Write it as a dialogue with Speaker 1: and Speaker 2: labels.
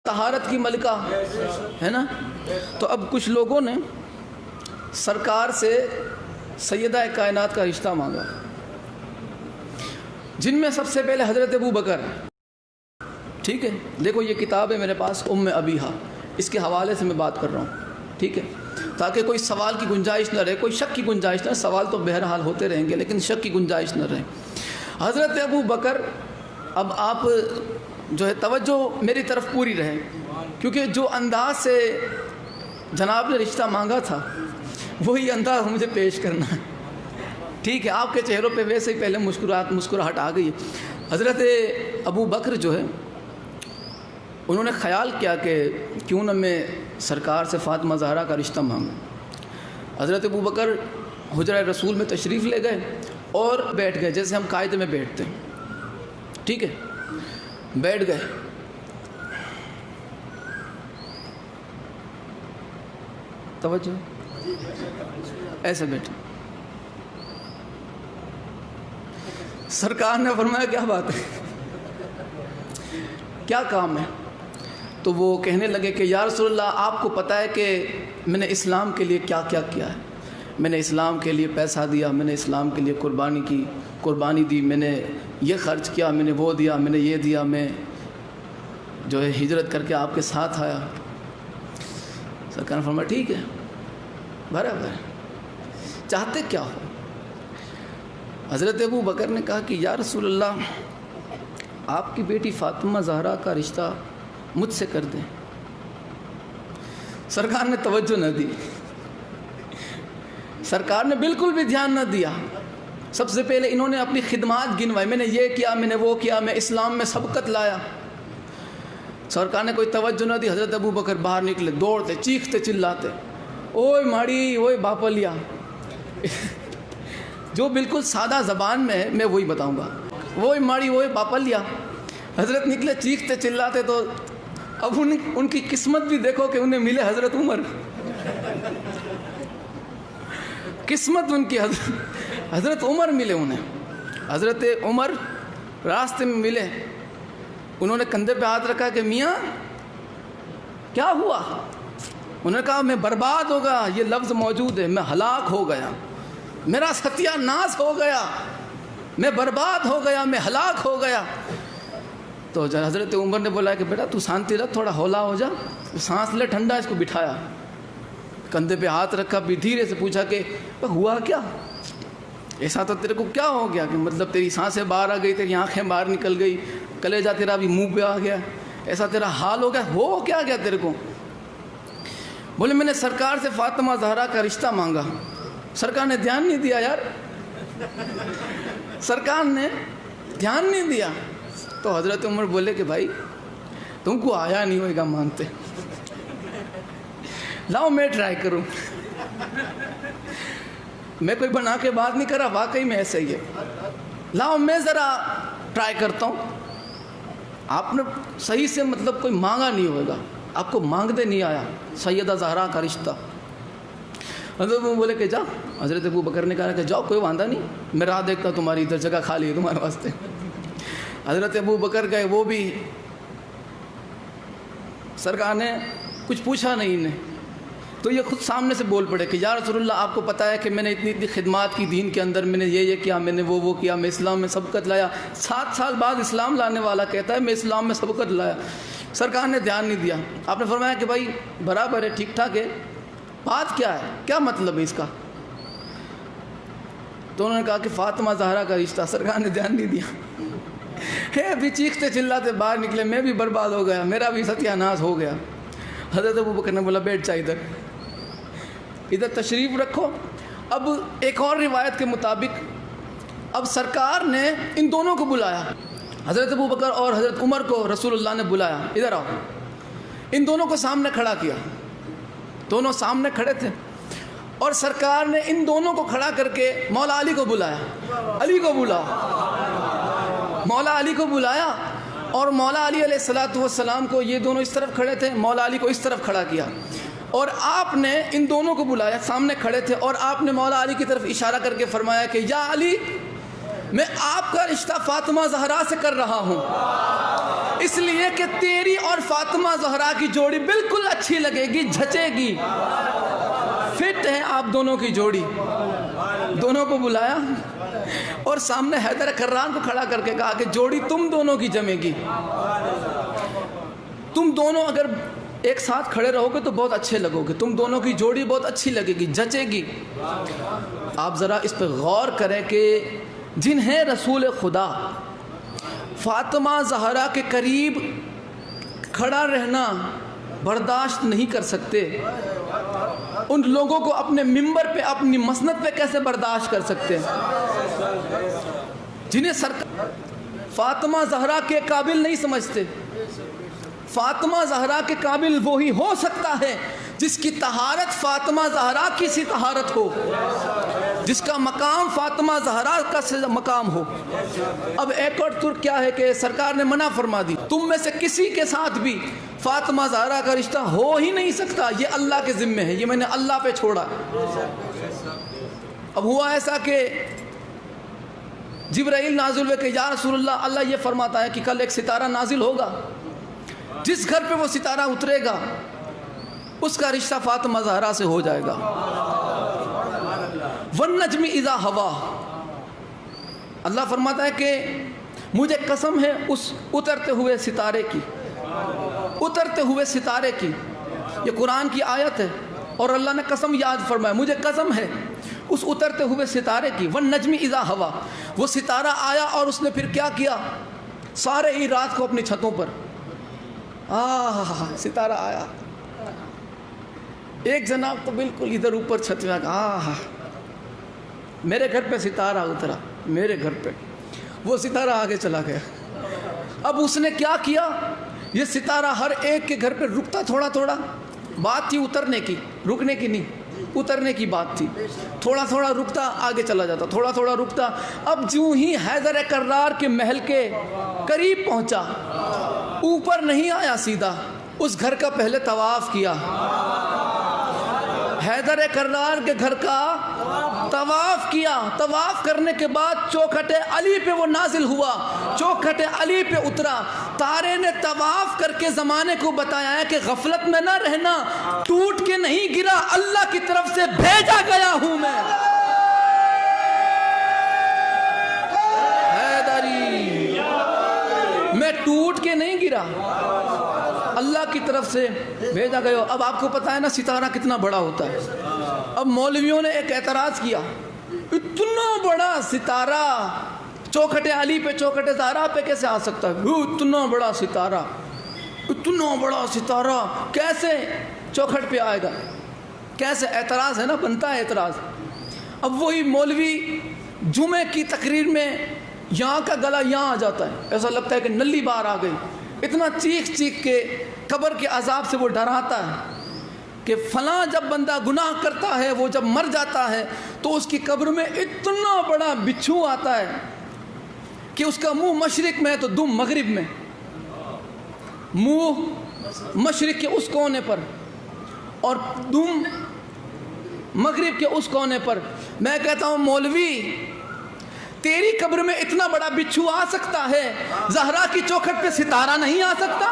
Speaker 1: طہارت کی ملکہ ہے نا. تو اب کچھ لوگوں نے سرکار سے سیدہ کائنات کا رشتہ مانگا، جن میں سب سے پہلے حضرت ابو بکر. ٹھیک ہے، دیکھو یہ کتاب ہے میرے پاس ام ابیہا، اس کے حوالے سے میں بات کر رہا ہوں. ٹھیک ہے، تاکہ کوئی سوال کی گنجائش نہ رہے، کوئی شک کی گنجائش نہ رہے. سوال تو بہرحال ہوتے رہیں گے لیکن شک کی گنجائش نہ رہے. حضرت ابو بکر، اب آپ جو ہے توجہ میری طرف پوری رہے، کیونکہ جو انداز سے جناب نے رشتہ مانگا تھا وہی انداز مجھے پیش کرنا ہے. ٹھیک ہے، آپ کے چہروں پہ ویسے ہی پہلے مسکراہٹ آ گئی ہے. حضرت ابو بکر جو ہے انہوں نے خیال کیا کہ کیوں نہ میں سرکار سے فاطمہ زہرا کا رشتہ مانگوں. حضرت ابو بکر حجرہ رسول میں تشریف لے گئے اور بیٹھ گئے، جیسے ہم قاعدے میں بیٹھتے ہیں. ٹھیک ہے، بیٹھ گئے. توجہ، ایسے بیٹھے. سرکار نے فرمایا کیا بات ہے، کیا کام ہے؟ تو وہ کہنے لگے کہ یا رسول اللہ، آپ کو پتہ ہے کہ میں نے اسلام کے لیے کیا کیا کیا ہے. میں نے اسلام کے لیے پیسہ دیا، میں نے اسلام کے لیے قربانی دی، میں نے یہ خرچ کیا، میں نے وہ دیا، میں نے یہ دیا، میں جو ہے ہجرت کر کے آپ کے ساتھ آیا. سرکار نے فرمایا ٹھیک ہے، برابر، چاہتے کیا ہو؟ حضرت ابو بکر نے کہا کہ یا رسول اللہ، آپ کی بیٹی فاطمہ زہرا کا رشتہ مجھ سے کر دیں. سرکار نے توجہ نہ دی، سرکار نے بالکل بھی دھیان نہ دیا. سب سے پہلے انہوں نے اپنی خدمات گنوائی، میں نے یہ کیا، میں نے وہ کیا، میں اسلام میں سبقت لایا. سرکار نے کوئی توجہ نہ دی. حضرت ابو بکر باہر نکلے، دوڑتے، چیختے، چلاتے، اوئے ماڑی، اوئے باپلیا. جو بالکل سادہ زبان میں ہے میں وہی بتاؤں گا، وہی ماڑی، وہی باپلیا. حضرت نکلے چیختے چلاتے. تو اب ان کی قسمت بھی دیکھو کہ انہیں ملے حضرت عمر. قسمت ان کی حضرت عمر ملے انہیں. حضرت عمر راستے میں ملے، انہوں نے کندھے پہ ہاتھ رکھا کہ میاں کیا ہوا؟ انہوں نے کہا میں برباد ہو گیا. یہ لفظ موجود ہے، میں ہلاک ہو گیا، میرا ستیہ ناس ہو گیا، میں برباد ہو گیا، میں ہلاک ہو گیا. تو حضرت عمر نے بولا کہ بیٹا تو شانتی رکھ، تھوڑا ہولا ہو جا، سانس لے، ٹھنڈا. اس کو بٹھایا، کندھے پہ ہاتھ رکھا، بھی دھیرے سے پوچھا کہ ہوا کیا؟ ایسا تو تیرے کو کیا ہو گیا کہ مطلب تیری سانسیں باہر آ گئی، تیری آنکھیں باہر نکل گئی، کلیجہ تیرا بھی منہ پہ آ گیا، ایسا تیرا حال ہو گیا، ہو کیا گیا تیرے کو؟ بولے میں نے سرکار سے فاطمہ زہرا کا رشتہ مانگا. سرکار نے دھیان نہیں دیا یار، سرکار نے دھیان نہیں دیا. تو حضرت عمر بولے کہ بھائی تم کو آیا نہیں ہوئے گا مانتے، لاؤ میں ٹرائی کروں. میں کوئی بنا کے بات نہیں کر رہا، واقعی میں ایسا ہی ہے. لاؤ میں ذرا ٹرائی کرتا ہوں. آپ نے صحیح سے مطلب کوئی مانگا نہیں ہوگا، آپ کو مانگتے نہیں آیا سیدہ زہرا کا رشتہ. حضرت ابو بولے کہ جا. حضرت ابو بکر نے کہا کہ جاؤ، کوئی واندہ نہیں، میں راہ دیکھتا ہوں، تمہاری ادھر جگہ خالی ہے تمہارے واسطے. حضرت ابو بکر گئے، وہ بھی سرکار نے کچھ پوچھا نہیں انہیں. تو یہ خود سامنے سے بول پڑے کہ یا رسول اللہ، آپ کو پتہ ہے کہ میں نے اتنی خدمات کی دین کے اندر، میں نے یہ کیا، میں نے وہ کیا، میں اسلام میں سبقت لایا. 7 سال بعد اسلام لانے والا کہتا ہے میں اسلام میں سبقت لایا. سرکار نے دھیان نہیں دیا. آپ نے فرمایا کہ بھائی برابر ہے، ٹھیک ٹھاک ہے، بات کیا ہے، کیا مطلب ہے اس کا؟ تو انہوں نے کہا کہ فاطمہ زہرا کا رشتہ. سرکار نے دھیان نہیں دیا. ابھی چیختے چلاتے باہر نکلے، میں بھی برباد ہو گیا، میرا بھی ستیہ ناس ہو گیا. حضرت ابو بکر نے بولا بیٹھ جا، ادھر تشریف رکھو. اب ایک اور روایت کے مطابق اب سرکار نے ان دونوں کو بلایا، حضرت ابو بکر اور حضرت عمر کو رسول اللہ نے بلایا، ادھر آؤ. ان دونوں کو سامنے کھڑا کیا، دونوں سامنے کھڑے تھے. اور سرکار نے ان دونوں کو کھڑا کر کے مولا علی کو بلایا. علی کو بلاؤ. مولا علی کو بلایا اور مولا علی علیہ السلام کو، یہ دونوں اس طرف کھڑے تھے، مولا علی کو اس طرف کھڑا کیا. اور آپ نے ان دونوں کو بلایا، سامنے کھڑے تھے، اور آپ نے مولا علی کی طرف اشارہ کر کے فرمایا کہ یا علی، میں آپ کا رشتہ فاطمہ زہرا سے کر رہا ہوں. اس لیے کہ تیری اور فاطمہ زہرا کی جوڑی بالکل اچھی لگے گی، جھچے گی، فٹ ہے آپ دونوں کی جوڑی۔ دونوں کو بلایا اور سامنے حیدر کرار کو کھڑا کر کے کہا کہ جوڑی تم دونوں کی جمے گی، تم دونوں اگر ایک ساتھ کھڑے رہو گے تو بہت اچھے لگو گے، تم دونوں کی جوڑی بہت اچھی لگے گی، جچے گی۔ آپ ذرا اس پہ غور کریں کہ جنہیں رسول خدا فاطمہ زہرا کے قریب کھڑا رہنا برداشت نہیں کر سکتے، ان لوگوں کو اپنے ممبر پہ، اپنی مسند پہ کیسے برداشت کر سکتے ہیں؟ جنہیں فاطمہ زہرا کے قابل نہیں سمجھتے۔ فاطمہ زہرا کے قابل وہی ہو سکتا ہے جس کی طہارت فاطمہ زہرا کی سی طہارت ہو، جس کا مقام فاطمہ زہرا کا سے مقام ہو۔ اب ایک اور ترک کیا ہے کہ سرکار نے منع فرما دی، تم میں سے کسی کے ساتھ بھی فاطمہ زہرا کا رشتہ ہو ہی نہیں سکتا، یہ اللہ کے ذمے ہے، یہ میں نے اللہ پہ چھوڑا۔ اب ہوا ایسا کہ جبرائیل نازل ہوئے کہ یا رسول اللہ، اللہ یہ فرماتا ہے کہ کل ایک ستارہ نازل ہوگا، جس گھر پہ وہ ستارہ اترے گا اس کا رشتہ فاطمہ زہرا سے ہو جائے گا۔ وَالنَّجْمِ إِذَا هَوَىٰ، اللہ فرماتا ہے کہ مجھے قسم ہے اس اترتے ہوئے ستارے کی، اترتے ہوئے ستارے کی۔ یہ قرآن کی آیت ہے اور اللہ نے قسم یاد فرمایا، مجھے قسم ہے اس اترتے ہوئے ستارے کی۔ وَالنَّجْمِ إِذَا هَوَىٰ، وہ ستارہ آیا اور اس نے پھر کیا کیا، سارے ہی رات کو اپنی چھتوں پر ستارہ آیا، ایک جناب تو بالکل ادھر اوپر چھت میں کہا میرے گھر پہ ستارہ اترا، میرے گھر پہ، وہ ستارہ آگے چلا گیا۔ اب اس نے کیا کیا، یہ ستارہ ہر ایک کے گھر پہ رکتا تھوڑا تھوڑا، بات تھی اترنے کی، رکنے کی نہیں، اترنے کی بات تھی، تھوڑا تھوڑا رکتا آگے چلا جاتا، تھوڑا تھوڑا رکتا۔ اب جو ہی حیدر کرار کے محل کے قریب پہنچا، اوپر نہیں آیا سیدھا، اس گھر کا پہلے طواف کیا، حیدر کرار کے گھر کا طواف کیا۔ طواف کرنے کے بعد چوکھٹ علی پہ وہ نازل ہوا، چوکھٹ علی پہ اترا۔ تارے نے طواف کر کے زمانے کو بتایا ہے کہ غفلت میں نہ رہنا، ٹوٹ کے نہیں گرا، اللہ کی طرف سے بھیجا گیا ہوں میں، حیدری، میں ٹوٹ کے نہیں گرا، اللہ کی طرف سے بھیجا گیا۔ اب آپ کو پتا ہے نا ستارہ کتنا بڑا ہوتا ہے۔ اب مولویوں نے ایک اعتراض کیا، اتنا بڑا ستارہ چوکھٹ علی پہ، چوکھٹ زہرا پہ کیسے آ سکتا ہے؟ اتنا بڑا ستارہ، اتنا بڑا ستارہ کیسے چوکھٹ پہ آئے گا؟ کیسے؟ اعتراض ہے نا، بنتا ہے اعتراض۔ اب وہی مولوی جمعے کی تقریر میں یہاں کا گلا یہاں آ جاتا ہے، ایسا لگتا ہے کہ نلی باہر آ گئی، اتنا چیخ چیخ کے قبر کے عذاب سے وہ ڈراتا ہے کہ فلاں جب بندہ گناہ کرتا ہے، وہ جب مر جاتا ہے تو اس کی قبر میں اتنا بڑا بچھو آتا ہے کہ اس کا منہ مشرق میں ہے تو دم مغرب میں، منہ مشرق کے اس کونے پر اور دم مغرب کے اس کونے پر۔ میں کہتا ہوں مولوی، تیری قبر میں اتنا بڑا بچھو آ سکتا ہے، زہرا کی چوکھٹ پہ ستارہ نہیں آ سکتا؟